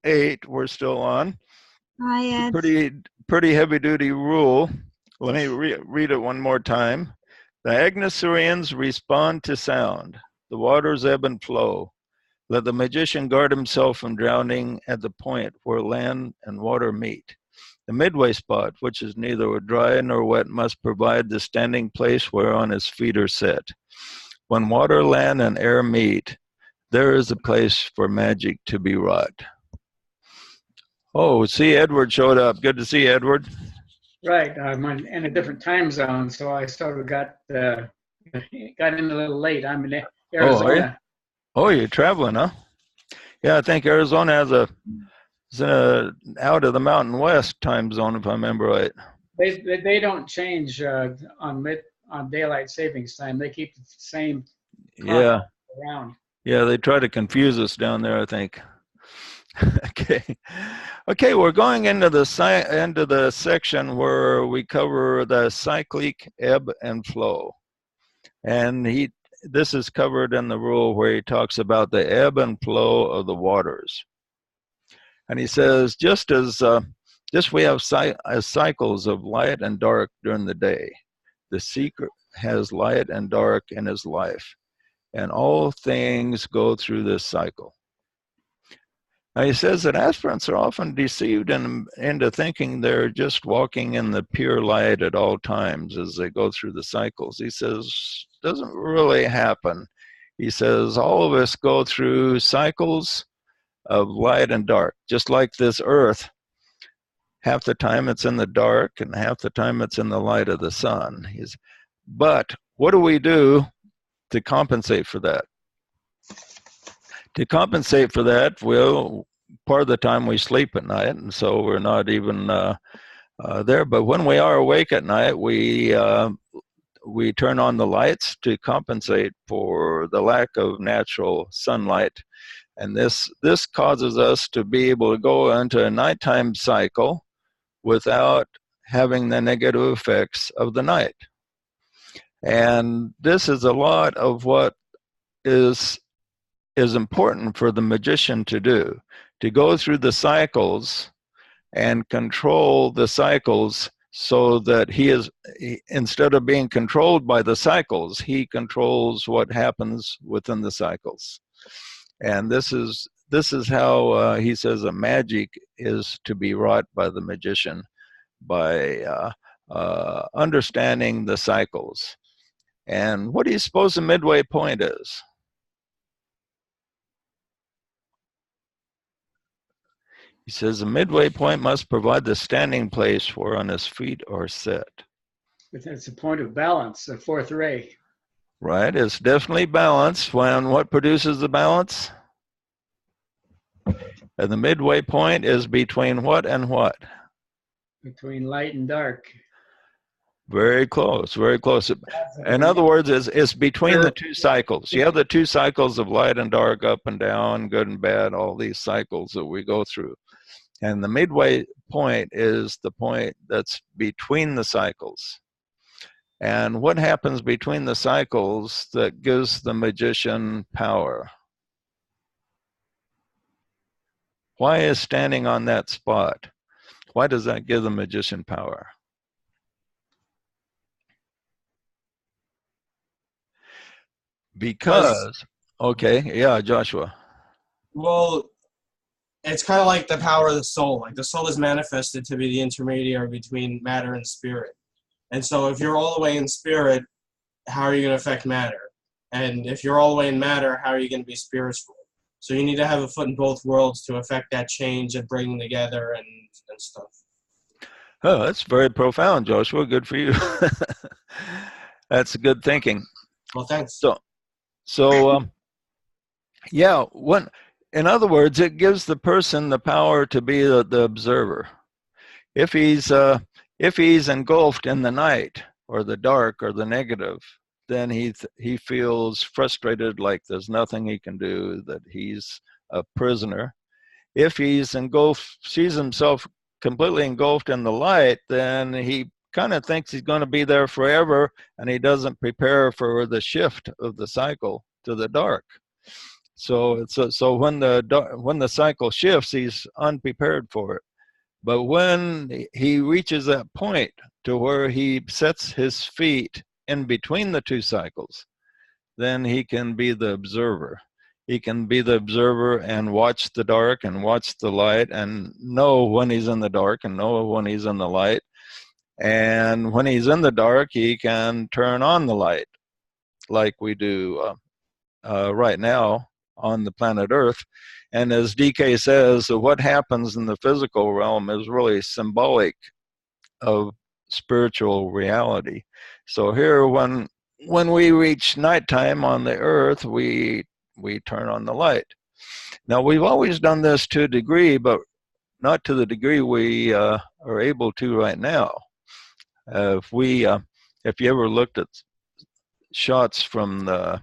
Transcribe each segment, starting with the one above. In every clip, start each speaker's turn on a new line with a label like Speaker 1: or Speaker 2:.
Speaker 1: 8 we're still on.
Speaker 2: Hi, Ed.
Speaker 1: Pretty heavy duty rule. Let me read it one more time. The Agnosaurians respond to sound. The waters ebb and flow. Let the magician guard himself from drowning at the point where land and water meet. The midway spot, which is neither dry nor wet, must provide the standing place whereon his feet are set. When water, land, and air meet, there is a place for magic to be wrought. Oh, see, Edward showed up. Good to see you, Edward.
Speaker 3: Right, I'm in a different time zone, so I sort of got in a little late. I'm in Arizona.
Speaker 1: Oh, you're traveling, huh? Yeah, I think Arizona has a out of the Mountain West time zone, if I remember right.
Speaker 3: They don't change on daylight savings time. They keep the same.
Speaker 1: Yeah.
Speaker 3: Around.
Speaker 1: Yeah, they try to confuse us down there, I think. Okay, we're going into the section where we cover the cyclic ebb and flow. And this is covered in the rule where he talks about the ebb and flow of the waters. And he says, just we have cycles of light and dark during the day, the seeker has light and dark in his life, and all things go through this cycle. Now he says that aspirants are often deceived into thinking they're just walking in the pure light at all times as they go through the cycles. He says, doesn't really happen. He says, all of us go through cycles of light and dark, just like this earth. Half the time it's in the dark and half the time it's in the light of the sun. But what do we do to compensate for that? To compensate for that, part of the time we sleep at night, and so we're not even there. But when we are awake at night, we turn on the lights to compensate for the lack of natural sunlight. And this causes us to be able to go into a nighttime cycle without having the negative effects of the night. And this is a lot of what is important for the magician to do, to go through the cycles and control the cycles so that instead of being controlled by the cycles, he controls what happens within the cycles. And this is how he says a magic is to be wrought by the magician, by understanding the cycles. And what do you suppose the midway point is? He says the midway point must provide the standing place whereon his feet are set.
Speaker 3: It's a point of balance, the fourth ray.
Speaker 1: Right, it's definitely balance. What produces the balance? And the midway point is between what and what?
Speaker 3: Between light and dark.
Speaker 1: Very close, very close. In other words, it's between the two cycles. You have the two cycles of light and dark, up and down, good and bad, all these cycles that we go through. And the midway point is the point that's between the cycles. And what happens between the cycles that gives the magician power? Why is standing on that spot? Why does that give the magician power? Because, okay, yeah, Joshua.
Speaker 4: Well, it's kind of like the power of the soul. Like the soul is manifested to be the intermediary between matter and spirit. And so if you're all the way in spirit, how are you going to affect matter? And if you're all the way in matter, how are you going to be spiritual? So you need to have a foot in both worlds to affect that change and bring them together and stuff.
Speaker 1: Oh, that's very profound, Joshua. Good for you. That's good thinking.
Speaker 4: Well, thanks.
Speaker 1: So yeah, in other words, it gives the person the power to be the observer. If he's engulfed in the night or the dark or the negative, then he feels frustrated, like there's nothing he can do, that he's a prisoner. If he's sees himself completely engulfed in the light, then he kind of thinks he's going to be there forever, and he doesn't prepare for the shift of the cycle to the dark. So when the cycle shifts, he's unprepared for it. But when he reaches that point to where he sets his feet in between the two cycles, then he can be the observer. He can be the observer and watch the dark and watch the light and know when he's in the dark and know when he's in the light. And when he's in the dark, he can turn on the light like we do right now on the planet Earth. And as DK says, what happens in the physical realm is really symbolic of spiritual reality. So here, when we reach nighttime on the Earth, we turn on the light. Now, we've always done this to a degree, but not to the degree we are able to right now. If you ever looked at shots from the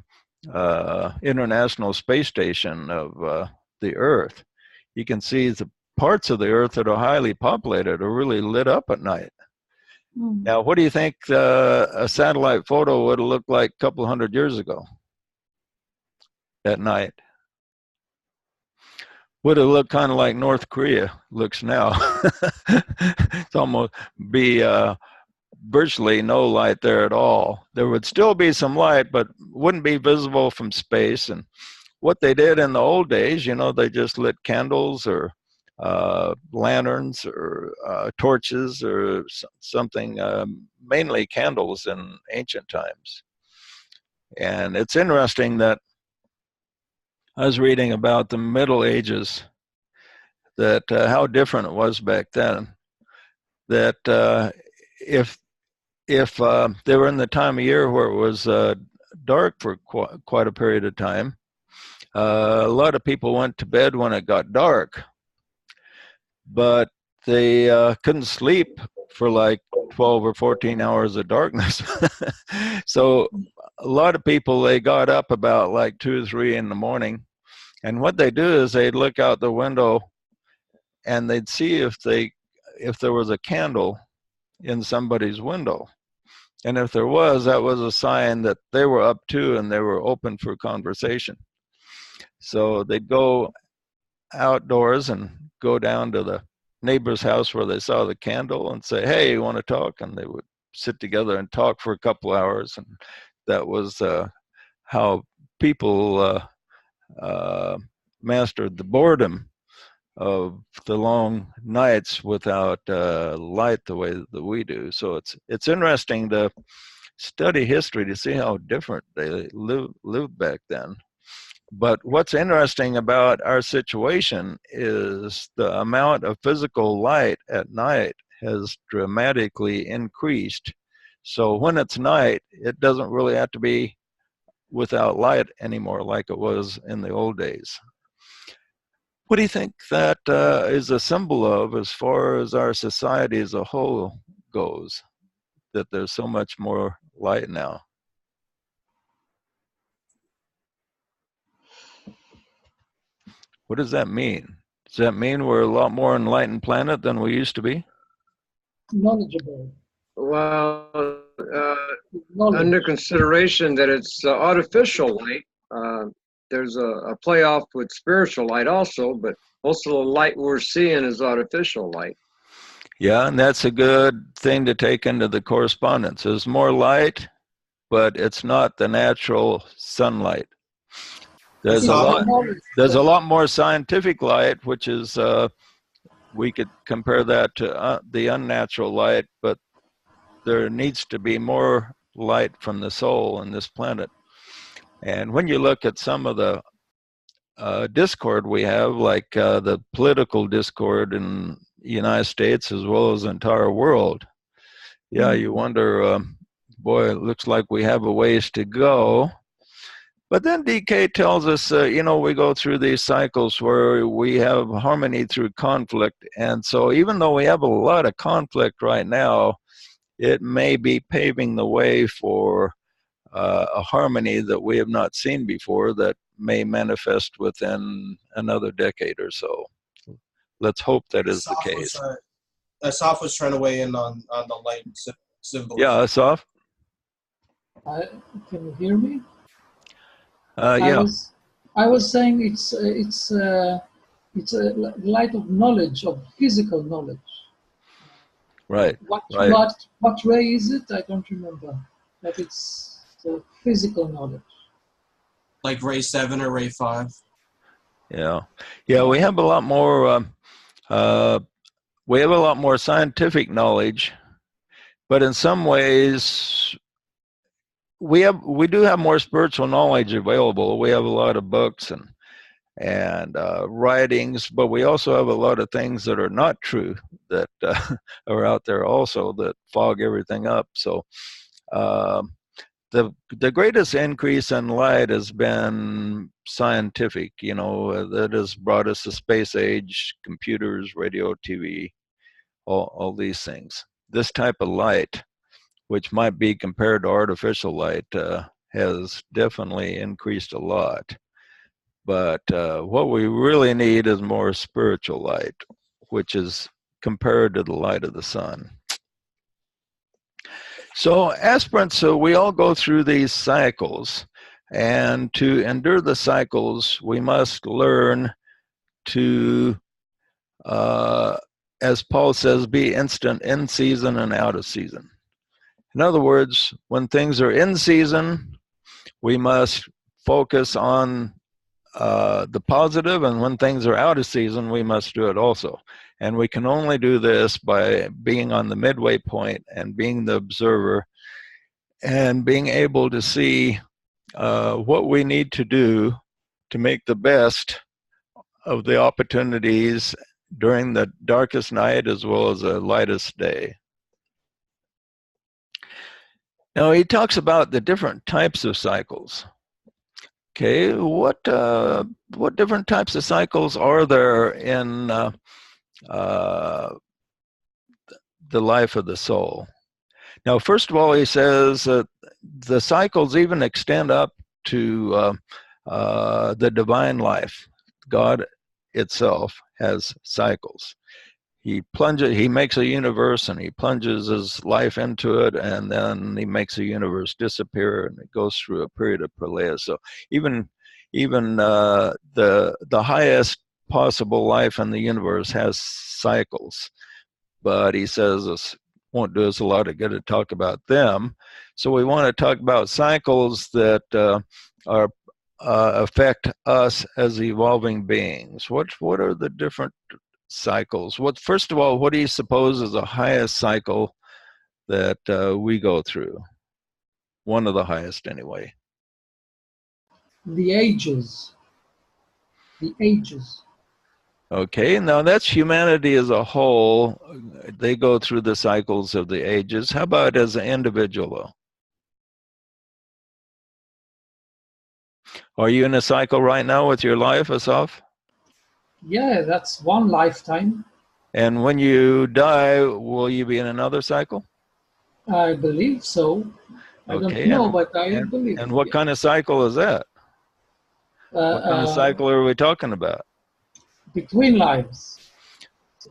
Speaker 1: International Space Station of the Earth, you can see the parts of the Earth that are highly populated are really lit up at night. Now, what do you think a satellite photo would have looked like a couple hundred years ago at night? Would have looked kind of like North Korea looks now. It's almost be virtually no light there at all. There would still be some light, but wouldn't be visible from space. And what they did in the old days, they just lit candles or lanterns or torches or something, mainly candles in ancient times. And it's interesting that I was reading about the Middle Ages, that how different it was back then. That if they were in the time of year where it was dark for quite a period of time, a lot of people went to bed when it got dark, but they couldn't sleep for like 12 or 14 hours of darkness. So a lot of people, they got up about like 2 or 3 in the morning, and what they do is they'd look out the window and they'd see if there was a candle in somebody's window. And if there was, that was a sign that they were up too and they were open for conversation. So they'd go outdoors and go down to the neighbor's house where they saw the candle and say, "Hey, you want to talk?" And they would sit together and talk for a couple hours. And that was how people mastered the boredom of the long nights without light the way that we do. So it's interesting to study history to see how different they lived back then. But what's interesting about our situation is the amount of physical light at night has dramatically increased. So when it's night, it doesn't really have to be without light anymore like it was in the old days. What do you think that is a symbol of as far as our society as a whole goes, that there's so much more light now? What does that mean? Does that mean we're a lot more enlightened planet than we used to be?
Speaker 2: Knowledgeable.
Speaker 5: Well, under consideration that it's artificial light, there's a playoff with spiritual light also, but most of the light we're seeing is artificial light.
Speaker 1: Yeah, and that's a good thing to take into the correspondence. There's more light, but it's not the natural sunlight. There's a lot more scientific light, which is, we could compare that to the unnatural light, but there needs to be more light from the soul on this planet. And when you look at some of the discord we have, like the political discord in the United States as well as the entire world, yeah, you wonder, boy, it looks like we have a ways to go. But then DK tells us, we go through these cycles where we have harmony through conflict. And so even though we have a lot of conflict right now, it may be paving the way for a harmony that we have not seen before that may manifest within another decade or so. Let's hope that is the case.
Speaker 4: Asaf was trying to weigh in on the light symbol.
Speaker 1: Yeah, Asaf?
Speaker 2: Can you hear me?
Speaker 1: Yeah.
Speaker 2: I was saying it's a light of knowledge, of physical knowledge.
Speaker 1: Right.
Speaker 2: What
Speaker 1: Right.
Speaker 2: what ray is it? I don't remember. But it's the physical knowledge.
Speaker 4: Like Ray 7 or Ray 5.
Speaker 1: Yeah. Yeah. We have a lot more. We have a lot more scientific knowledge, but in some ways, we do have more spiritual knowledge available. We have a lot of books and writings, but we also have a lot of things that are not true that are out there also that fog everything up. So the greatest increase in light has been scientific, that has brought us the space age, computers, radio, TV, all these things. This type of light, which might be compared to artificial light, has definitely increased a lot. But what we really need is more spiritual light, which is compared to the light of the sun. So aspirants, we all go through these cycles, and to endure the cycles, we must learn to, as Paul says, be instant in season and out of season. In other words, when things are in season, we must focus on the positive, and when things are out of season, we must do it also. And we can only do this by being on the midway point and being the observer and being able to see what we need to do to make the best of the opportunities during the darkest night as well as the lightest day. Now he talks about the different types of cycles. Okay, what different types of cycles are there in the life of the soul? Now, first of all, he says that the cycles even extend up to the divine life. God itself has cycles. He makes a universe and he plunges his life into it, and then he makes a universe disappear, and it goes through a period of pralaya. So even the highest possible life in the universe has cycles, but he says this won't do us a lot of good to talk about them. So we want to talk about cycles that affect us as evolving beings. What are the different cycles? First of all, what do you suppose is the highest cycle that we go through? One of the highest, anyway.
Speaker 2: The ages. The ages.
Speaker 1: Okay, now that's humanity as a whole. They go through the cycles of the ages. How about as an individual, though? Are you in a cycle right now with your life, Asaf?
Speaker 2: Yeah, that's one lifetime.
Speaker 1: And when you die, will you be in another cycle?
Speaker 2: I believe so. I
Speaker 1: Okay,
Speaker 2: don't know, but I believe.
Speaker 1: And what kind of cycle is that? What kind of cycle are we talking about?
Speaker 2: Between lives.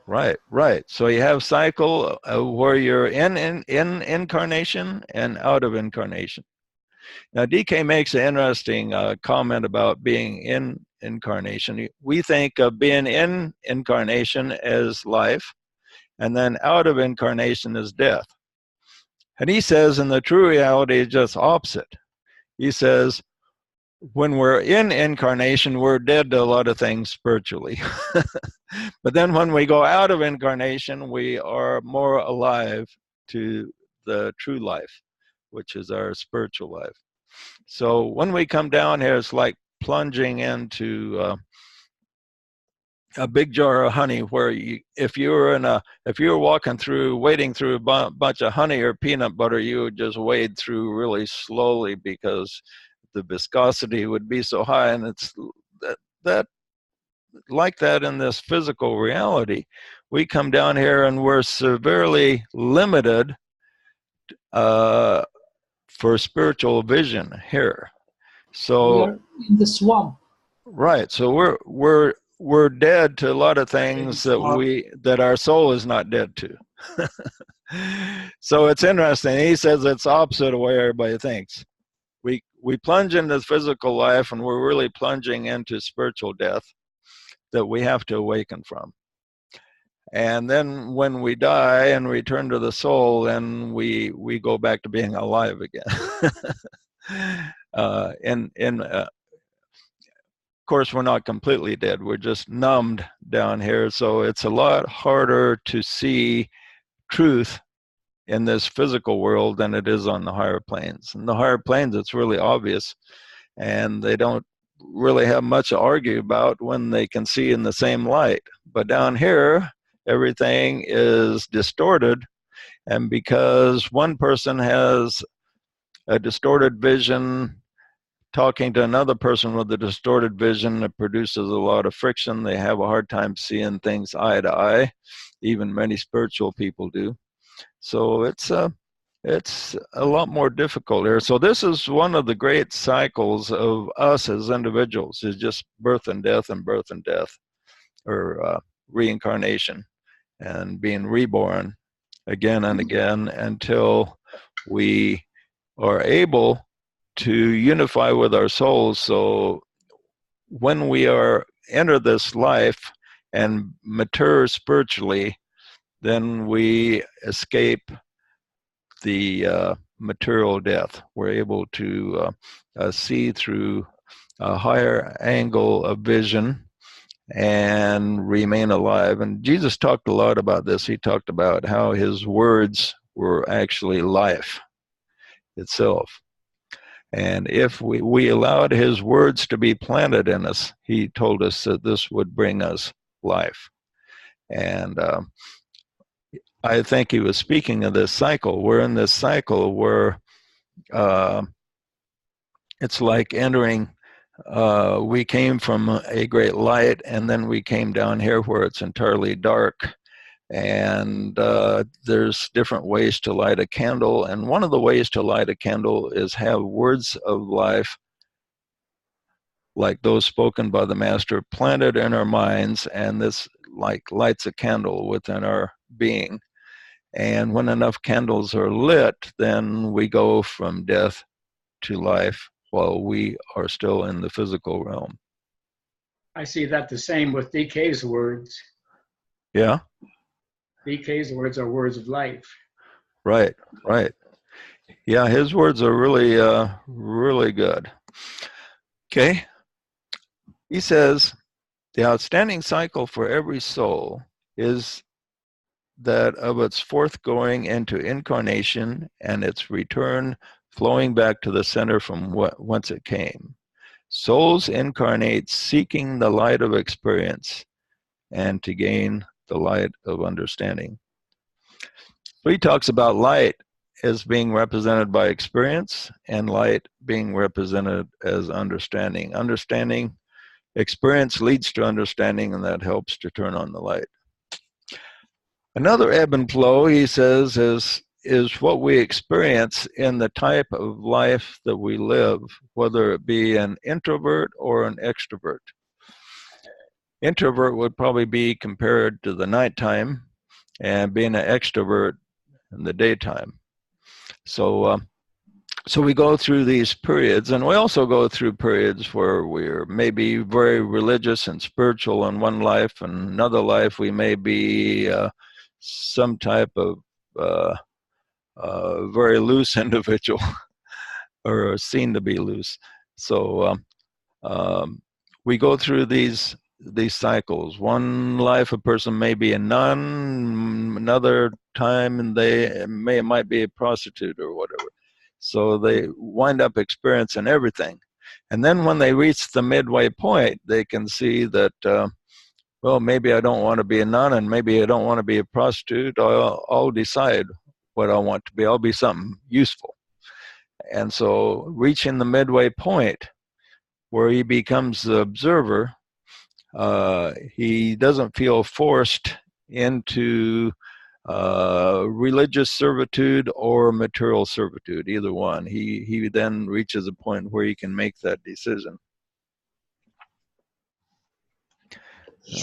Speaker 1: Right. So you have cycle where you're in incarnation and out of incarnation. Now, DK makes an interesting comment about being in incarnation. We think of being in incarnation as life, and then out of incarnation as death. And he says, in the true reality, it's just opposite. He says, when we're in incarnation, we're dead to a lot of things spiritually. But then when we go out of incarnation, we are more alive to the true life, which is our spiritual life. So when we come down here, it's like plunging into a big jar of honey, where if you were wading through a bunch of honey or peanut butter, you would just wade through really slowly because the viscosity would be so high. And it's that like that in this physical reality. We come down here and we're severely limited for spiritual vision here. So
Speaker 2: we are in the swamp.
Speaker 1: Right. So we're dead to a lot of things that our soul is not dead to. So it's interesting. He says it's opposite of what everybody thinks. we plunge into physical life and we're really plunging into spiritual death that we have to awaken from. And then when we die and return to the soul, then we go back to being alive again. Of course, we're not completely dead. We're just numbed down here. So it's a lot harder to see truth in this physical world than it is on the higher planes. In the higher planes, it's really obvious, and they don't really have much to argue about when they can see in the same light. But down here, everything is distorted, and because one person has a distorted vision talking to another person with a distorted vision, it produces a lot of friction. They have a hard time seeing things eye to eye. Even many spiritual people do. So it's a lot more difficult here. So this is one of the great cycles of us as individuals, is just birth and death and birth and death, or reincarnation, and being reborn again and again until we are able to unify with our souls. So when we enter this life and mature spiritually, then we escape the material death. We're able to see through a higher angle of vision and remain alive. And Jesus talked a lot about this. He talked about how his words were actually life itself. And if we allowed his words to be planted in us, he told us that this would bring us life. And I think he was speaking of this cycle. We're in this cycle where it's like entering, we came from a great light, and then we came down here where it's entirely dark. And there's different ways to light a candle. And one of the ways to light a candle is have words of life, like those spoken by the Master, planted in our minds, and this like lights a candle within our being. And when enough candles are lit, then we go from death to life while we are still in the physical realm.
Speaker 3: I see that the same with DK's words.
Speaker 1: Yeah?
Speaker 3: DK's words are words of life.
Speaker 1: Right, right. Yeah, his words are really, really good. Okay. He says, the outstanding cycle for every soul is that of its forthgoing into incarnation and its return flowing back to the center from whence it came. Souls incarnate seeking the light of experience and to gain the light of understanding. So he talks about light as being represented by experience and light being represented as understanding. Understanding, experience leads to understanding, and that helps to turn on the light. Another ebb and flow, he says, is what we experience in the type of life that we live, whether it be an introvert or an extrovert. Introvert would probably be compared to the nighttime, and being an extrovert in the daytime. So we go through these periods, and we also go through periods where we're maybe very religious and spiritual in one life, and another life we may be some type of very loose individual or seen to be loose. So we go through these cycles. One life a person may be a nun, another time and might be a prostitute or whatever. So they wind up experiencing everything. And then when they reach the midway point, they can see that, well, maybe I don't want to be a nun, and maybe I don't want to be a prostitute. I'll decide what I want to be. I'll be something useful. And so reaching the midway point where he becomes the observer, he doesn't feel forced into religious servitude or material servitude, either one. He then reaches a point where he can make that decision.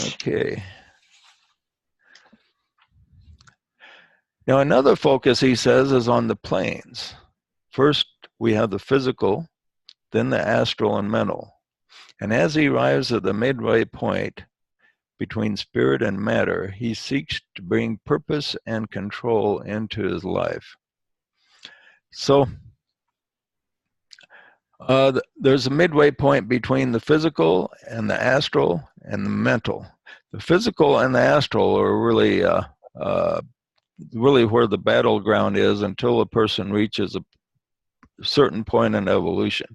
Speaker 1: Okay. Now another focus, he says, is on the planes. First, we have the physical, then the astral and mental. And as he arrives at the midway point between spirit and matter, he seeks to bring purpose and control into his life. So there's a midway point between the physical and the astral and the mental. The physical and the astral are really where the battleground is until a person reaches a certain point in evolution.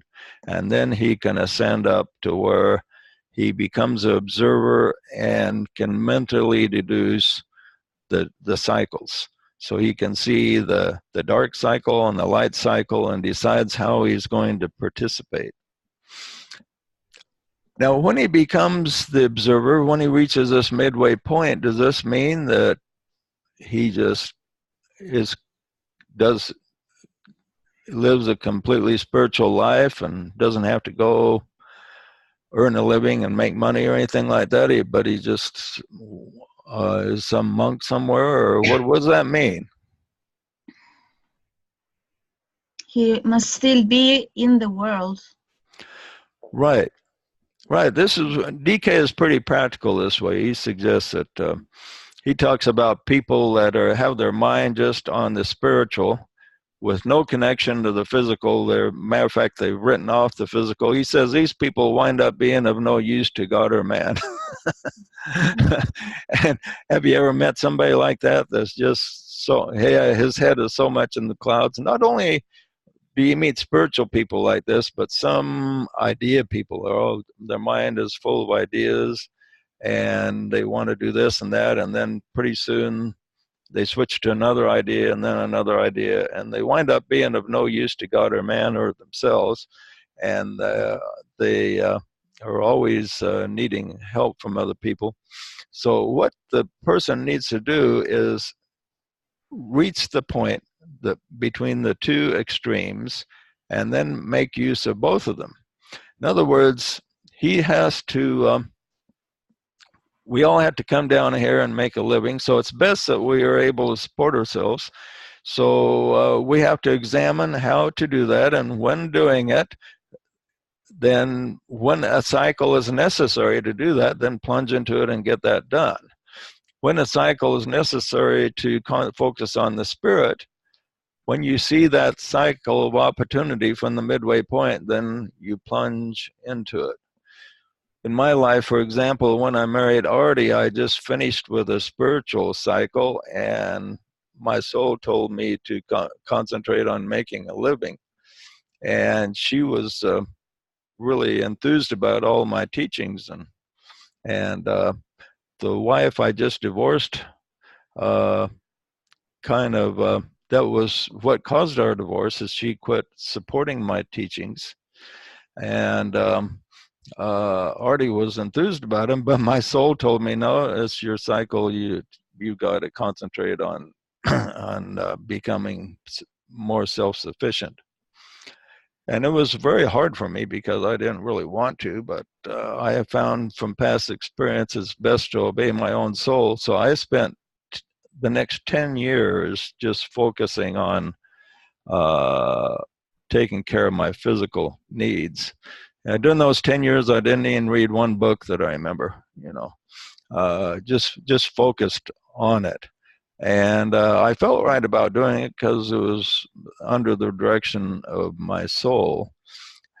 Speaker 1: And then he can ascend up to where he becomes an observer and can mentally deduce the cycles. So he can see the dark cycle and the light cycle and decides how he's going to participate. Now, when he becomes the observer, when he reaches this midway point, does this mean that he just lives a completely spiritual life and doesn't have to go earn a living and make money or anything like that, but he just is some monk somewhere, or what does that mean?
Speaker 6: He must still be in the world.
Speaker 1: Right. This is, DK is pretty practical this way. He suggests that he talks about people that have their mind just on the spiritual with no connection to the physical. Matter of fact, they've written off the physical. He says these people wind up being of no use to God or man. And have you ever met somebody like that that's just so, hey, his head is so much in the clouds? Not only do you meet spiritual people like this, but some idea people their mind is full of ideas and they want to do this and that, and then pretty soon they switch to another idea and then another idea, and they wind up being of no use to God or man or themselves, and they are always needing help from other people. So what the person needs to do is reach the point between the two extremes and then make use of both of them. In other words, he has to we all have to come down here and make a living, so it's best that we are able to support ourselves. So we have to examine how to do that, and when doing it, then when a cycle is necessary to do that, then plunge into it and get that done. When a cycle is necessary to focus on the spirit, when you see that cycle of opportunity from the midway point, then you plunge into it. In my life, for example, when I married Artie, I just finished with a spiritual cycle, and my soul told me to concentrate on making a living. And she was really enthused about all my teachings. And the wife I just divorced, that was what caused our divorce, is she quit supporting my teachings. And Artie was enthused about him, but my soul told me, no, it's your cycle. You got to concentrate on becoming more self-sufficient. And it was very hard for me because I didn't really want to, but I have found from past experience it's best to obey my own soul. So I spent the next 10 years just focusing on taking care of my physical needs. And during those 10 years, I didn't even read one book that I remember, just focused on it. And I felt right about doing it because it was under the direction of my soul.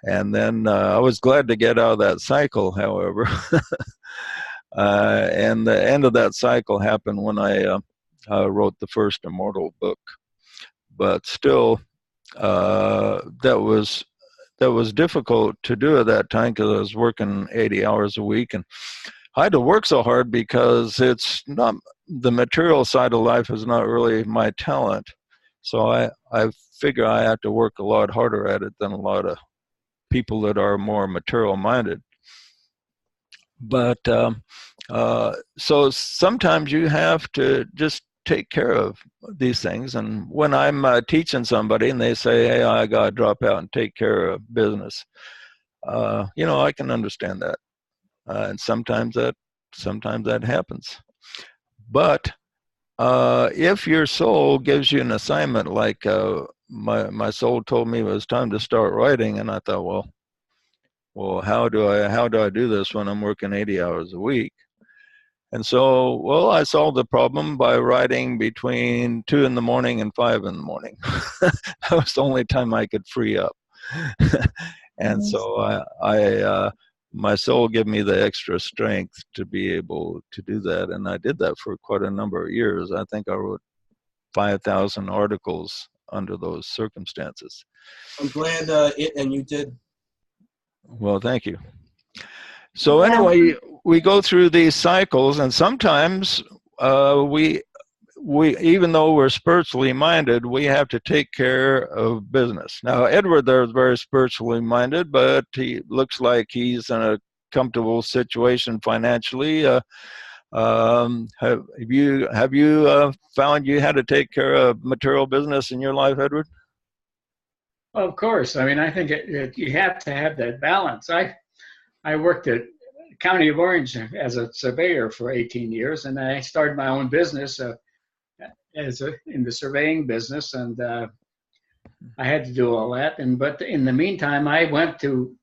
Speaker 1: And then I was glad to get out of that cycle, however. And the end of that cycle happened when I wrote the first Immortal book. But still, that was difficult to do at that time because I was working 80 hours a week, and I had to work so hard because it's not, the material side of life is not really my talent. So I figure I have to work a lot harder at it than a lot of people that are more material minded. But so sometimes you have to just take care of these things. And when I'm teaching somebody and they say, hey, I got to drop out and take care of business, I can understand that. And sometimes that happens. But if your soul gives you an assignment, like my soul told me it was time to start writing, and I thought, well, well, how do I do this when I'm working 80 hours a week? And so, well, I solved the problem by writing between 2 in the morning and 5 in the morning. That was the only time I could free up. And so my soul gave me the extra strength to be able to do that. And I did that for quite a number of years. I think I wrote 5,000 articles under those circumstances.
Speaker 4: I'm glad and you did.
Speaker 1: Well, thank you. So anyway, we go through these cycles, and sometimes we even though we're spiritually minded, we have to take care of business. Now, Edward there is very spiritually minded, but he looks like he's in a comfortable situation financially. Have you found you had to take care of material business in your life, Edward?
Speaker 3: Of course. I mean, I think you have to have that balance. I worked at County of Orange as a surveyor for 18 years, and I started my own business in the surveying business, and I had to do all that. But in the meantime, I went to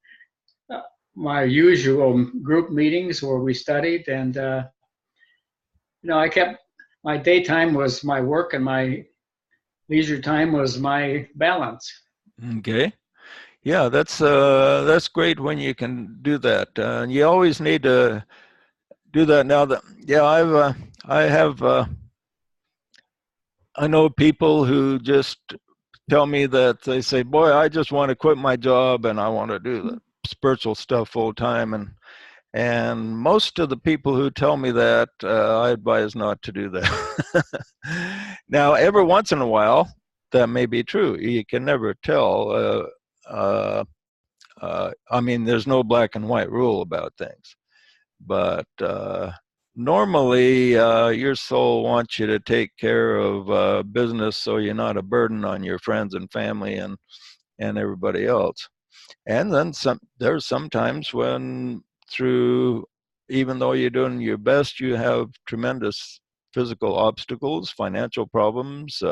Speaker 3: my usual group meetings where we studied, and I kept my daytime was my work, and my leisure time was my balance.
Speaker 1: Okay. Yeah, that's great when you can do that. And you always need to do that. Now that I know people who just tell me that they say, "Boy, I just want to quit my job and I want to do the spiritual stuff full time." And most of the people who tell me that, I advise not to do that. Now, every once in a while, that may be true. You can never tell. I mean, there's no black and white rule about things, but normally your soul wants you to take care of business so you're not a burden on your friends and family and everybody else. And then there's sometimes when even though you're doing your best, you have tremendous physical obstacles, financial problems,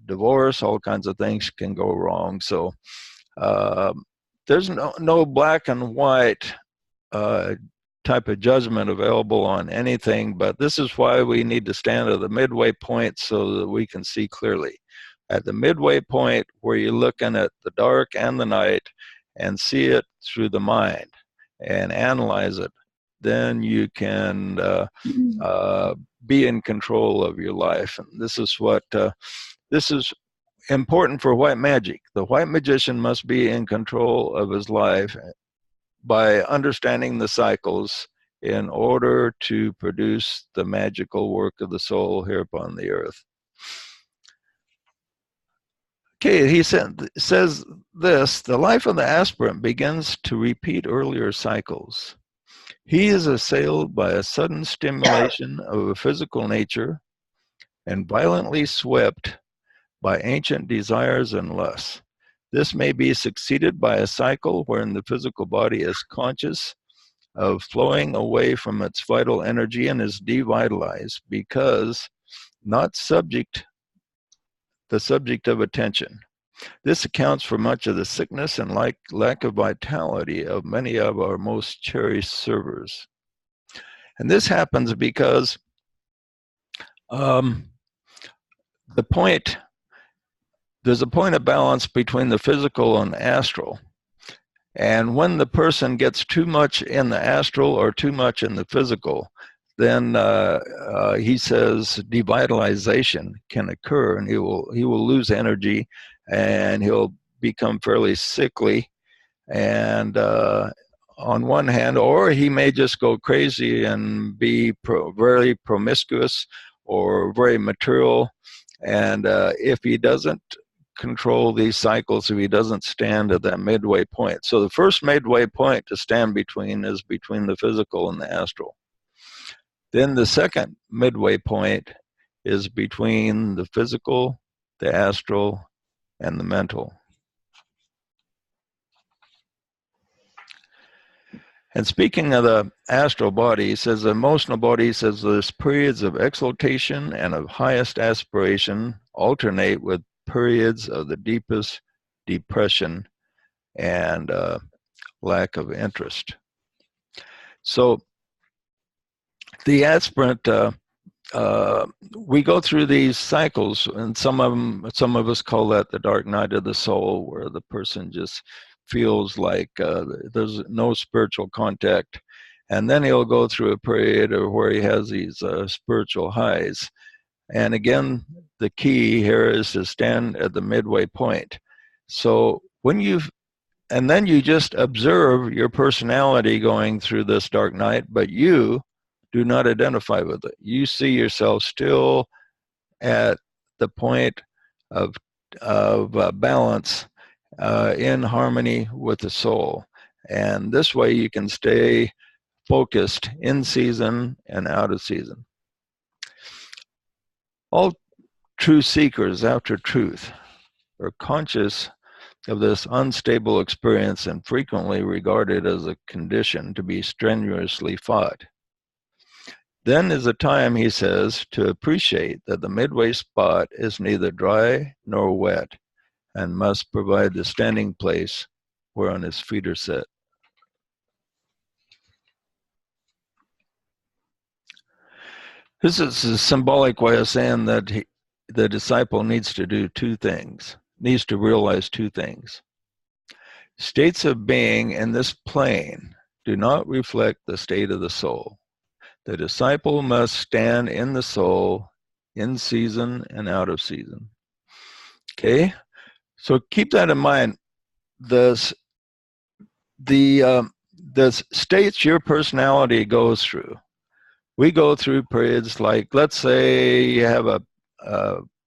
Speaker 1: divorce, all kinds of things can go wrong. So there's no black and white type of judgment available on anything, but this is why we need to stand at the midway point so that we can see clearly. At the midway point where you're looking at the dark and the night and see it through the mind and analyze it, then you can be in control of your life. And this is important for white magic. The white magician must be in control of his life by understanding the cycles in order to produce the magical work of the soul here upon the earth. Okay, he says this: the life of the aspirant begins to repeat earlier cycles. He is assailed by a sudden stimulation of a physical nature and violently swept by ancient desires and lusts. This may be succeeded by a cycle wherein the physical body is conscious of flowing away from its vital energy and is devitalized because not the subject of attention. This accounts for much of the sickness and lack of vitality of many of our most cherished servers. And this happens because there's a point of balance between the physical and astral. And when the person gets too much in the astral or too much in the physical, then he says devitalization can occur, and he will lose energy, and he'll become fairly sickly. And on one hand, or he may just go crazy and be very promiscuous or very material. And if he doesn't control these cycles, if he doesn't stand at that midway point. So the first midway point to stand between is between the physical and the astral. Then the second midway point is between the physical, the astral, and the mental. And speaking of the astral body, he says the emotional body says there's periods of exaltation and of highest aspiration alternate with periods of the deepest depression and lack of interest. So the aspirant, we go through these cycles, and some of us call that the dark night of the soul, where the person just feels like there's no spiritual contact. And then he'll go through a period where he has these spiritual highs. And again, the key here is to stand at the midway point. So and then you just observe your personality going through this dark night, but you do not identify with it. You see yourself still at the point of balance in harmony with the soul. And this way you can stay focused in season and out of season. All true seekers after truth are conscious of this unstable experience and frequently regarded as a condition to be strenuously fought. Then is a time, he says, to appreciate that the midway spot is neither dry nor wet and must provide the standing place whereon his feet are set. This is a symbolic way of saying that the disciple needs to do two things, needs to realize two things. States of being in this plane do not reflect the state of the soul. The disciple must stand in the soul, in season and out of season. Okay, so keep that in mind. The states your personality goes through. We go through periods like, let's say you have a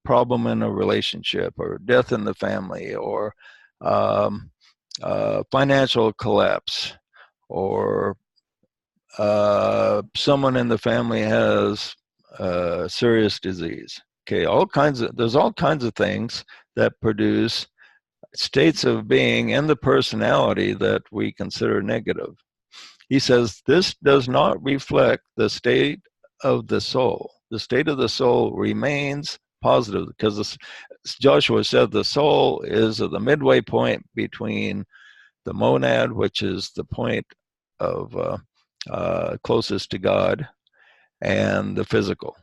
Speaker 1: problem in a relationship, or death in the family, or financial collapse, or someone in the family has serious disease. Okay, there's all kinds of things that produce states of being in the personality that we consider negative. He says this does not reflect the state of the soul. The state of the soul remains positive, because as Joshua said, the soul is at the midway point between the monad, which is the point of closest to God, and the physical.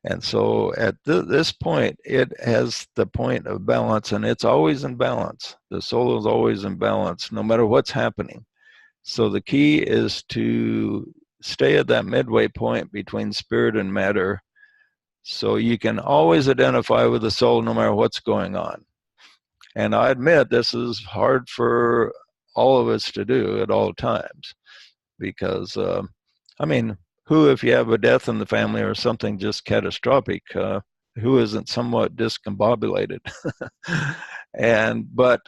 Speaker 1: And so at this point, it has the point of balance, and it's always in balance. The soul is always in balance, no matter what's happening. So the key is to stay at that midway point between spirit and matter, so you can always identify with the soul no matter what's going on. And I admit this is hard for all of us to do at all times, because, I mean, who, if you have a death in the family or something just catastrophic, who isn't somewhat discombobulated? But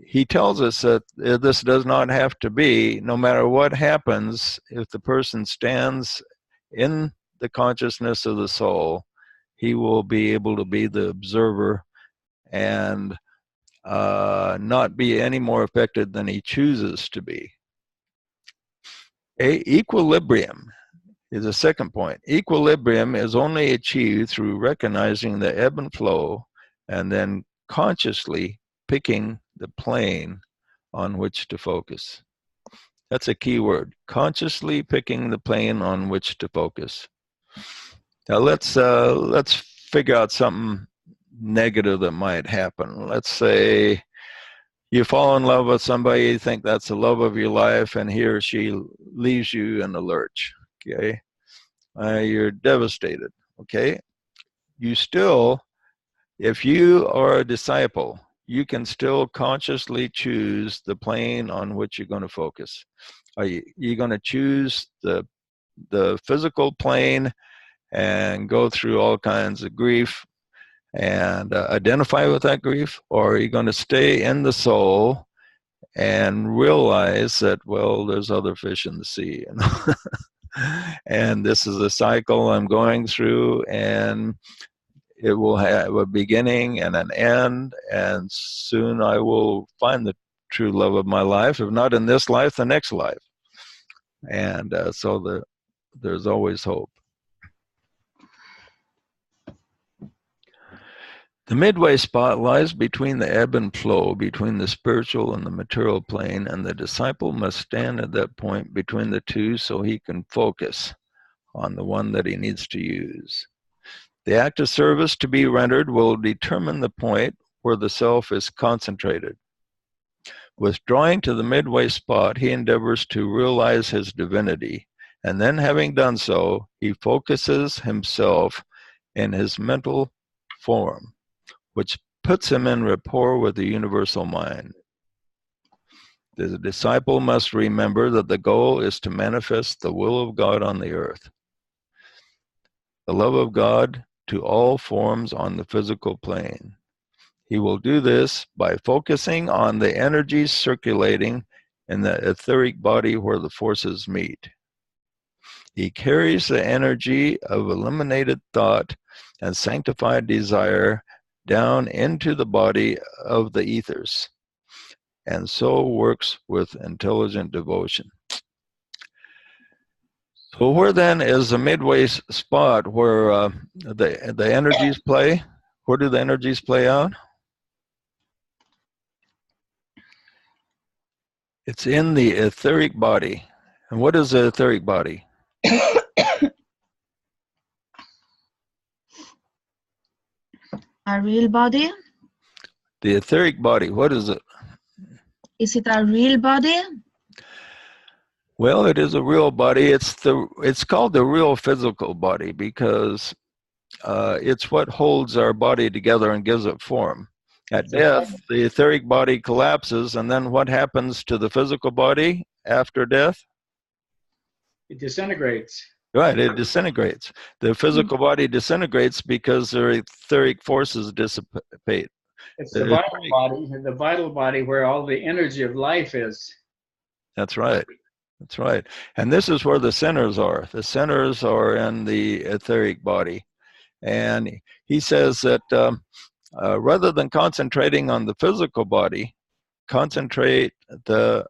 Speaker 1: he tells us that this does not have to be, no matter what happens, if the person stands in the consciousness of the soul, he will be able to be the observer and not be any more affected than he chooses to be. Equilibrium is the second point. Equilibrium is only achieved through recognizing the ebb and flow, and then consciously picking the plane on which to focus. That's a key word, consciously picking the plane on which to focus. Now let's figure out something negative that might happen. Let's say you fall in love with somebody, you think that's the love of your life, and he or she leaves you in the lurch. Okay, you're devastated. Okay, you still, if you are a disciple, you can still consciously choose the plane on which you're going to focus. Are you going to choose the physical plane and go through all kinds of grief and identify with that grief? Or are you going to stay in the soul and realize that, well, there's other fish in the sea, you know? And this is a cycle I'm going through, and it will have a beginning and an end, and soon I will find the true love of my life, if not in this life, the next life. And so there's always hope. The midway spot lies between the ebb and flow, between the spiritual and the material plane, and the disciple must stand at that point between the two so he can focus on the one that he needs to use. The act of service to be rendered will determine the point where the self is concentrated. Withdrawing to the midway spot, he endeavors to realize his divinity, and then having done so, he focuses himself in his mental form, which puts him in rapport with the universal mind. The disciple must remember that the goal is to manifest the will of God on the earth, the love of God to all forms on the physical plane. He will do this by focusing on the energies circulating in the etheric body where the forces meet. He carries the energy of eliminated thought and sanctified desire down into the body of the ethers, and so works with intelligent devotion. So where then is the midway spot where the energies play? Where do the energies play out? It's in the etheric body. And what is the etheric body?
Speaker 6: A real body?
Speaker 1: The etheric body, what is it?
Speaker 6: Is it a real body?
Speaker 1: Well, it is a real body. It's called the real physical body because it's what holds our body together and gives it form. At death, the etheric body collapses, and then what happens to the physical body after death?
Speaker 3: It disintegrates.
Speaker 1: Right, it disintegrates. The physical body disintegrates because their etheric forces dissipate.
Speaker 3: It's the vital body where all the energy of life is.
Speaker 1: That's right. That's right. And this is where the centers are. The centers are in the etheric body. And he says that rather than concentrating on the physical body, concentrate the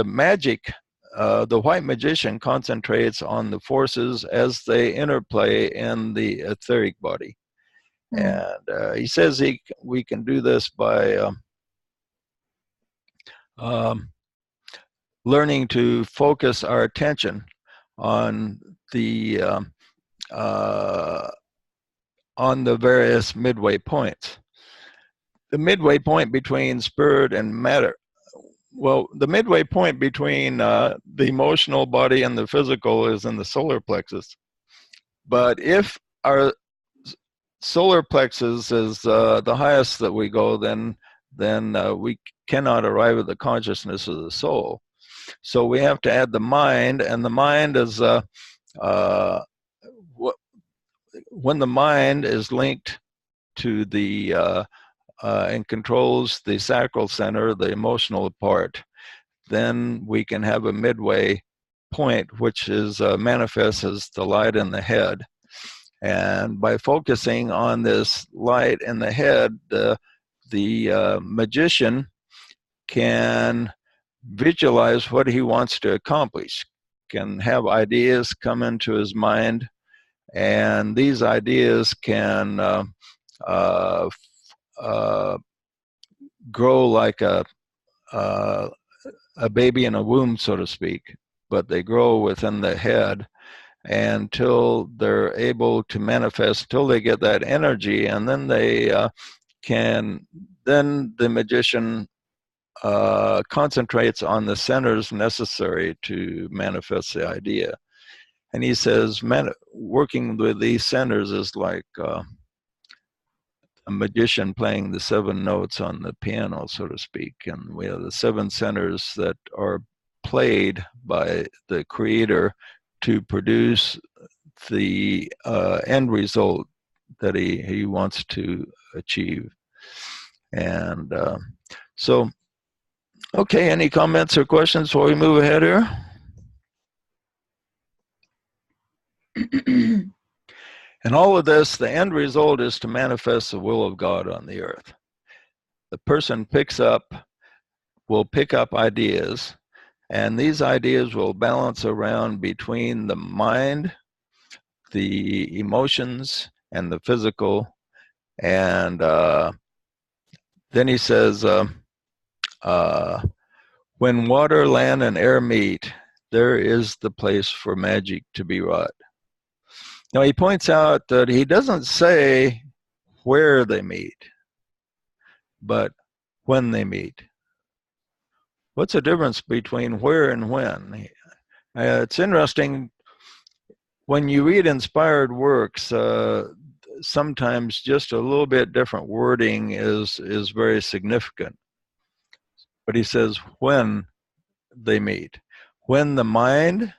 Speaker 1: magic. The white magician concentrates on the forces as they interplay in the etheric body. And he says we can do this by learning to focus our attention on the various midway points. The midway point between spirit and matter. Well, the midway point between the emotional body and the physical is in the solar plexus. But if our solar plexus is the highest that we go, then we cannot arrive at the consciousness of the soul. So we have to add the mind, and the mind is when the mind is linked to the and controls the sacral center, the emotional part, then we can have a midway point, which is manifests as the light in the head. And by focusing on this light in the head, the magician can visualize what he wants to accomplish, can have ideas come into his mind, and these ideas can grow like a baby in a womb, so to speak, but they grow within the head until they're able to manifest, till they get that energy, and then they then the magician concentrates on the centers necessary to manifest the idea. And he says working with these centers is like a magician playing the 7 notes on the piano, so to speak. And we have the 7 centers that are played by the creator to produce the end result that he wants to achieve. And so, okay, any comments or questions before we move ahead here? And all of this, the end result is to manifest the will of God on the earth. The person will pick up ideas, and these ideas will balance around between the mind, the emotions, and the physical, And then he says, when water, land, and air meet, there is the place for magic to be wrought. Now he points out that he doesn't say where they meet, but when they meet. What's the difference between where and when? It's interesting, when you read inspired works, sometimes just a little bit different wording is very significant. But he says when they meet. When the mind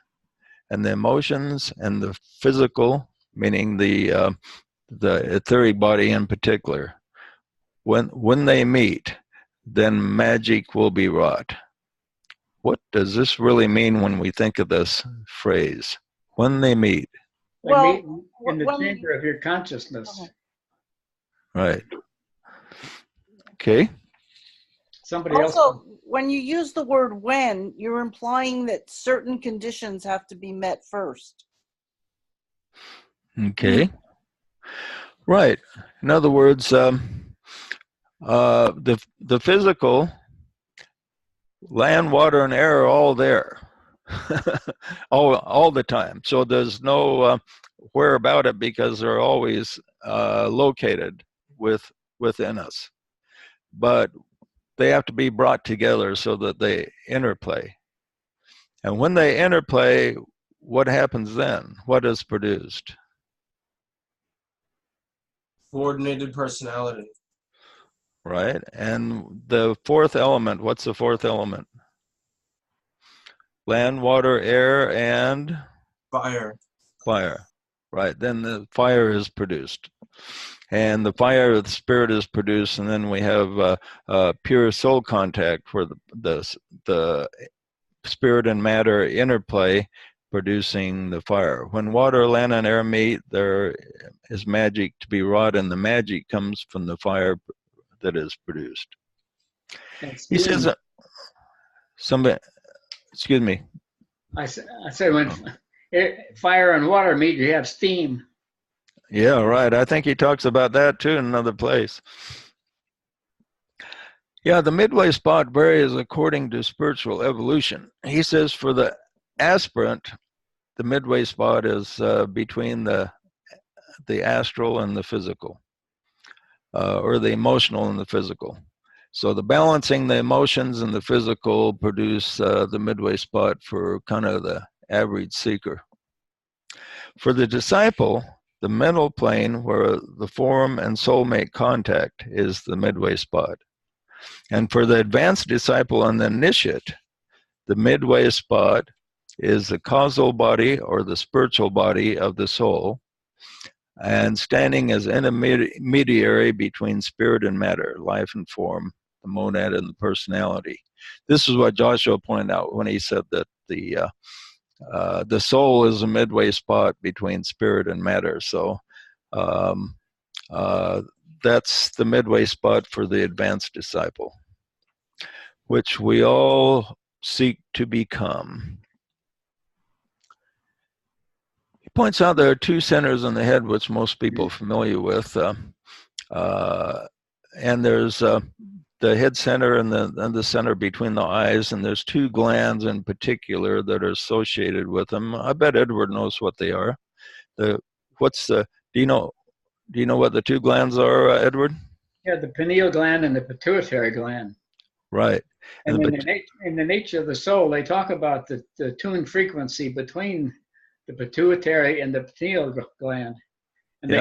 Speaker 1: and the emotions and the physical, meaning the etheric body in particular, when they meet, then magic will be wrought. What does this really mean when we think of this phrase? When they meet.
Speaker 3: They meet in the chamber of your consciousness.
Speaker 6: Okay.
Speaker 1: Right. Okay.
Speaker 3: Somebody
Speaker 7: Also,
Speaker 3: else.
Speaker 7: when you use the word when, you're implying that certain conditions have to be met first.
Speaker 1: Okay. Right. In other words, the physical, land, water, and air are all there, all the time. So there's no where about it, because they're always located within us. But they have to be brought together so that they interplay. And when they interplay, what happens then? What is produced?
Speaker 4: Coordinated personality.
Speaker 1: Right? And the fourth element, what's the fourth element? Land, water, air, and
Speaker 4: Fire.
Speaker 1: fire. Right, then the fire is produced. And the fire of the spirit is produced, and then we have pure soul contact, where the spirit and matter interplay, producing the fire. When water, land, and air meet, there is magic to be wrought, and the magic comes from the fire that is produced. He says, somebody, excuse me.
Speaker 3: I say when fire and water meet, you have steam.
Speaker 1: Yeah, right. I think he talks about that too in another place. Yeah, the midway spot varies according to spiritual evolution. He says for the aspirant, the midway spot is between the astral and the physical, or the emotional and the physical. So the balancing the emotions and the physical produce the midway spot for kind of the average seeker. For the disciple, the mental plane where the form and soul make contact is the midway spot. And for the advanced disciple and the initiate, the midway spot is the causal body or the spiritual body of the soul, and standing as intermediary between spirit and matter, life and form, the monad and the personality. This is what Joshua pointed out when he said that the soul is a midway spot between spirit and matter. So that's the midway spot for the advanced disciple, which we all seek to become. He points out there are two centers in the head, which most people are familiar with. And there's the head center and the center between the eyes, and there's two glands in particular that are associated with them. I bet Edward knows what they are. Do you know what the two glands are, Edward?
Speaker 3: Yeah, the pineal gland and the pituitary gland.
Speaker 1: Right.
Speaker 3: And in the nature of the soul, they talk about the tune frequency between the pituitary and the pineal gland, and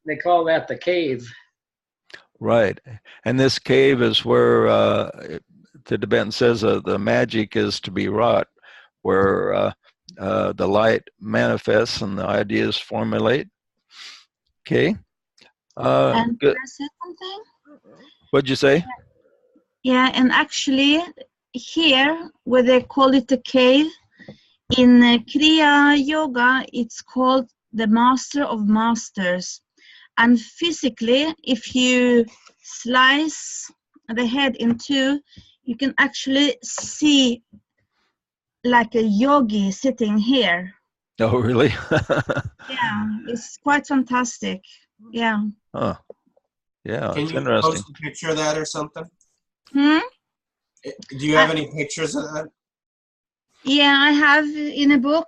Speaker 3: they call that the cave. Right,
Speaker 1: and this cave is where the Tibetan says the magic is to be wrought, where the light manifests and the ideas formulate. Okay.
Speaker 6: And
Speaker 1: good.
Speaker 6: can I say something?
Speaker 1: What'd you say?
Speaker 6: Yeah, and actually here, where they call it a cave, in Kriya Yoga, it's called the Master of Masters. And physically, if you slice the head in two, you can actually see like a yogi sitting here.
Speaker 1: Oh, really?
Speaker 6: Yeah, it's quite fantastic. Yeah.
Speaker 1: Huh. Yeah,
Speaker 4: Can
Speaker 1: it's
Speaker 4: you
Speaker 1: interesting.
Speaker 4: post a picture of that or something?
Speaker 6: Hmm?
Speaker 4: Do you have any pictures of that?
Speaker 6: Yeah, I have in a book.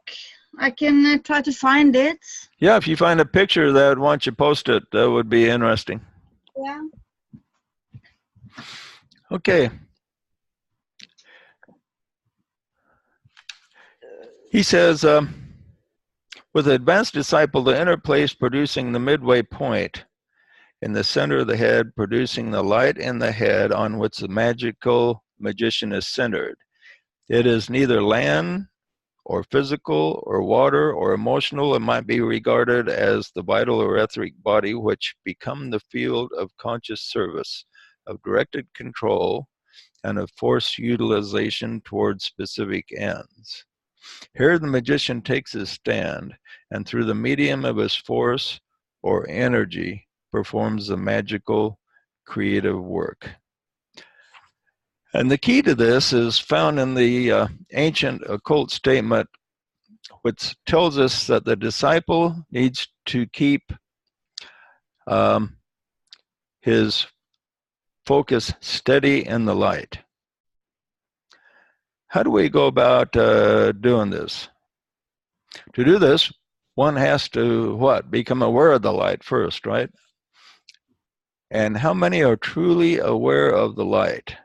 Speaker 6: I can try to find it.
Speaker 1: Yeah, if you find a picture of that, why don't you post it? That would be interesting.
Speaker 6: Yeah.
Speaker 1: Okay. He says, with the advanced disciple, the inner place producing the midway point in the center of the head, producing the light in the head on which the magical magician is centered. It is neither land or physical or water or emotional. It might be regarded as the vital or etheric body which become the field of conscious service, of directed control, and of force utilization towards specific ends. Here the magician takes his stand, and through the medium of his force or energy performs the magical creative work. And the key to this is found in the ancient occult statement, which tells us that the disciple needs to keep his focus steady in the light. How do we go about doing this? To do this, one has to what? Become aware of the light first, right? And how many are truly aware of the light?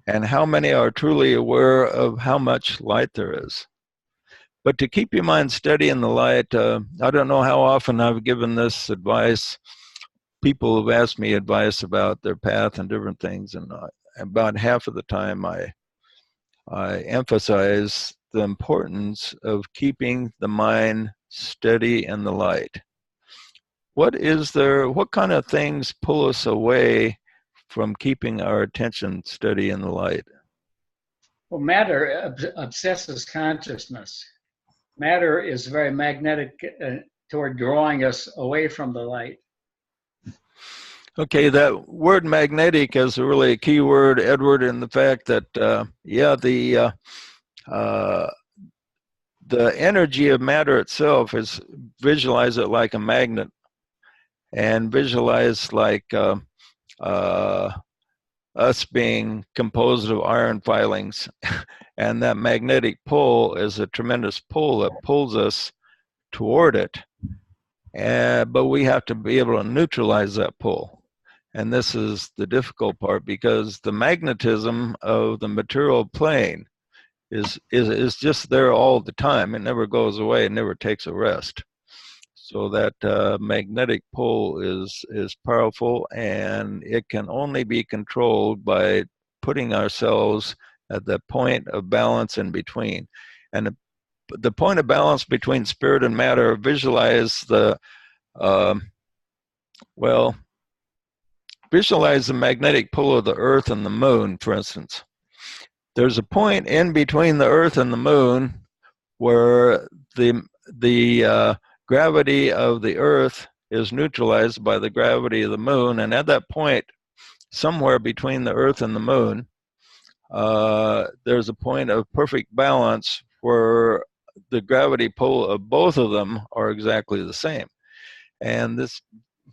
Speaker 1: And how many are truly aware of how much light there is? But to keep your mind steady in the light, I don't know how often I've given this advice. People have asked me advice about their path and different things, and about half of the time I emphasize the importance of keeping the mind steady in the light. What kind of things pull us away from keeping our attention steady in the light?
Speaker 3: Well, matter obsesses consciousness. Matter is very magnetic toward drawing us away from the light.
Speaker 1: Okay, that word magnetic is really a key word, Edward, in the fact that, the energy of matter itself is, visualize it like a magnet, and visualize like us being composed of iron filings. And that magnetic pull is a tremendous pull that pulls us toward it. But we have to be able to neutralize that pull. And this is the difficult part, because the magnetism of the material plane is just there all the time. It never goes away. It never takes a rest. So that magnetic pull is powerful, and it can only be controlled by putting ourselves at the point of balance in between. And the point of balance between spirit and matter, visualize the visualize the magnetic pull of the earth and the moon, for instance. There's a point in between the earth and the moon where the gravity of the earth is neutralized by the gravity of the moon. And at that point, somewhere between the earth and the moon, there's a point of perfect balance where the gravity pull of both of them are exactly the same. And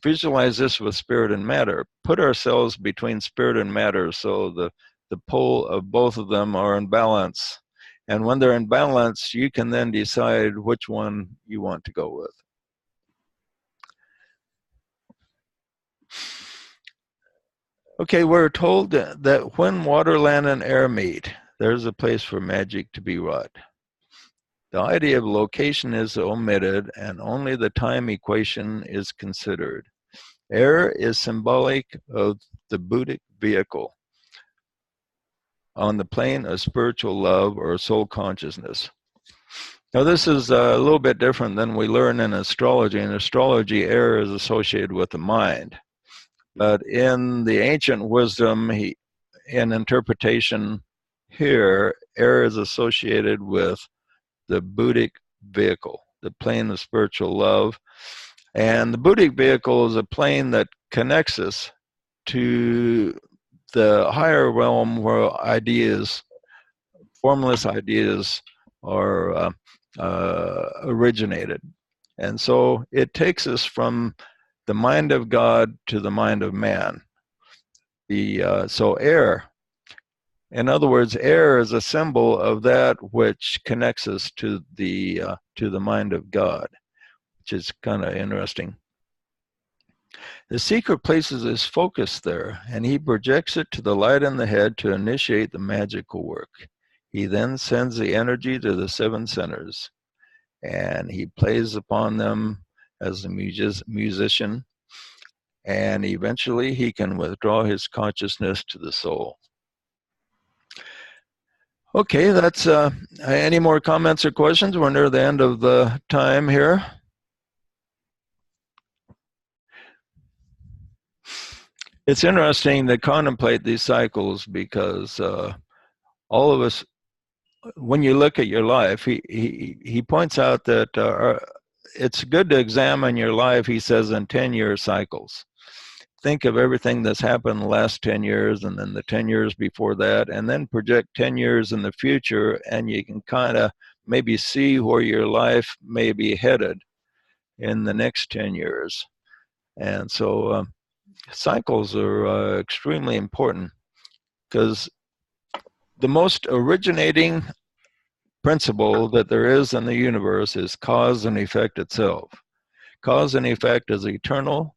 Speaker 1: visualize this with spirit and matter. Put ourselves between spirit and matter so the pull of both of them are in balance. And when they're in balance, you can then decide which one you want to go with. Okay, we're told that when water, land, and air meet, there's a place for magic to be wrought. The idea of location is omitted, and only the time equation is considered. Air is symbolic of the Buddhic vehicle on the plane of spiritual love or soul consciousness. Now, this is a little bit different than we learn in astrology. In astrology, air is associated with the mind. But in the ancient wisdom, in interpretation here, air is associated with the Buddhic vehicle, the plane of spiritual love. And the Buddhic vehicle is a plane that connects us to the higher realm where ideas, formless ideas, are originated. And so it takes us from the mind of God to the mind of man. So air, in other words, air is a symbol of that which connects us to the mind of God, which is kind of interesting. The seeker places his focus there, and he projects it to the light in the head to initiate the magical work. He then sends the energy to the 7 centers, and he plays upon them as a musician, and eventually he can withdraw his consciousness to the soul. Okay, that's any more comments or questions? We're near the end of the time here. It's interesting to contemplate these cycles because all of us, when you look at your life, he points out that it's good to examine your life, he says, in 10-year cycles. Think of everything that's happened in the last 10 years and then the 10 years before that, and then project 10 years in the future, and you can kind of maybe see where your life may be headed in the next 10 years. And so cycles are extremely important because the most originating principle that there is in the universe is cause and effect itself. Cause and effect is eternal.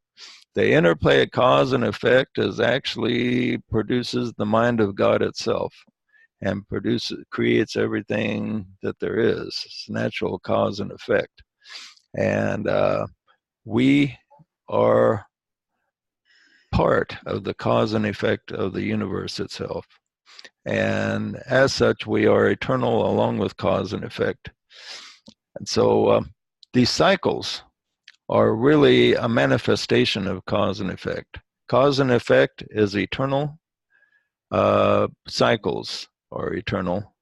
Speaker 1: The interplay of cause and effect actually produces the mind of God itself and creates everything that there is. It's natural cause and effect. And we are part of the cause and effect of the universe itself. And as such, we are eternal along with cause and effect. And so these cycles are really a manifestation of cause and effect. Cause and effect is eternal. Cycles are eternal.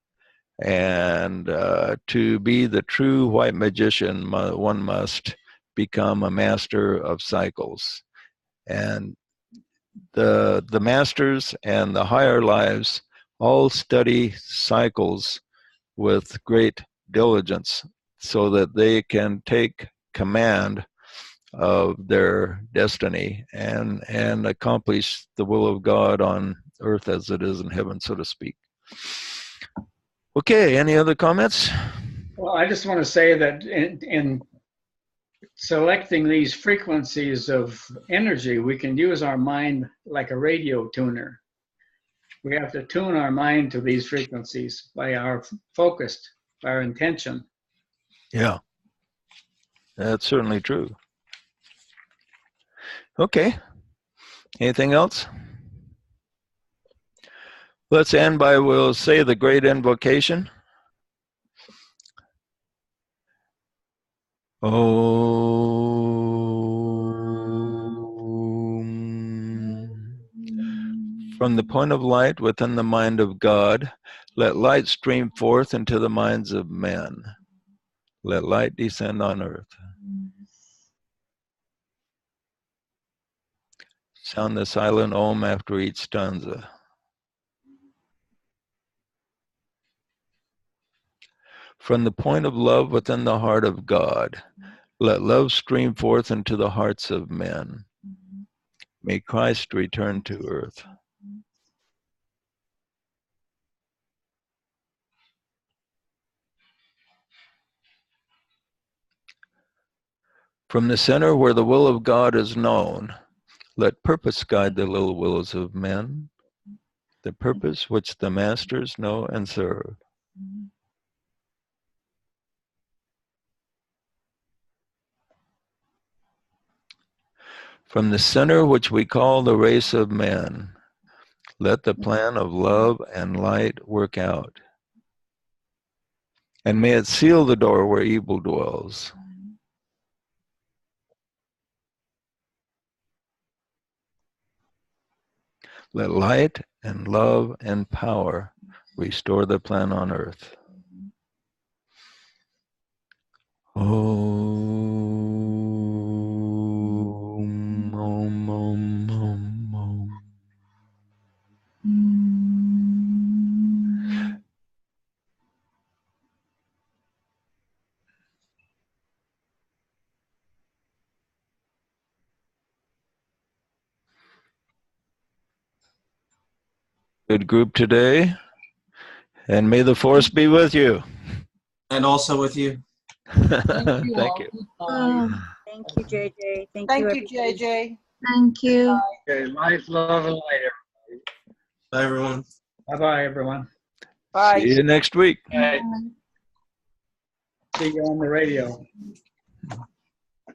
Speaker 1: And to be the true white magician, one must become a master of cycles. And the masters and the higher lives all study cycles with great diligence so that they can take command of their destiny and accomplish the will of God on earth as it is in heaven, so to speak. Okay, any other comments?
Speaker 3: Well, I just want to say that in selecting these frequencies of energy, we can use our mind like a radio tuner. We have to tune our mind to these frequencies by our focused, by our intention.
Speaker 1: Yeah, that's certainly true. Okay, anything else? Let's end by, we'll say the great invocation. From the point of light within the mind of God, let light stream forth into the minds of men. Let light descend on earth. Sound the silent Om after each stanza. From the point of love within the heart of God, let love stream forth into the hearts of men. May Christ return to earth. From the center where the will of God is known, let purpose guide the little wills of men, the purpose which the masters know and serve. From the center which we call the race of men, let the plan of love and light work out. And may it seal the door where evil dwells. Let light and love and power restore the plan on earth. Om, om, om, om, om. Good group today. And may the force be with you.
Speaker 4: And also with you.
Speaker 2: Thank you
Speaker 1: Thank
Speaker 2: all.
Speaker 1: you.
Speaker 2: Goodbye.
Speaker 8: Thank you, JJ. Thank
Speaker 7: Thank
Speaker 8: you,
Speaker 7: you,
Speaker 8: everybody.
Speaker 7: JJ.
Speaker 6: Thank you.
Speaker 5: Okay, life, love, and light, everybody.
Speaker 4: Bye, everyone.
Speaker 3: Bye-bye, everyone.
Speaker 7: Bye.
Speaker 1: See you next week.
Speaker 3: All right. See you on the radio.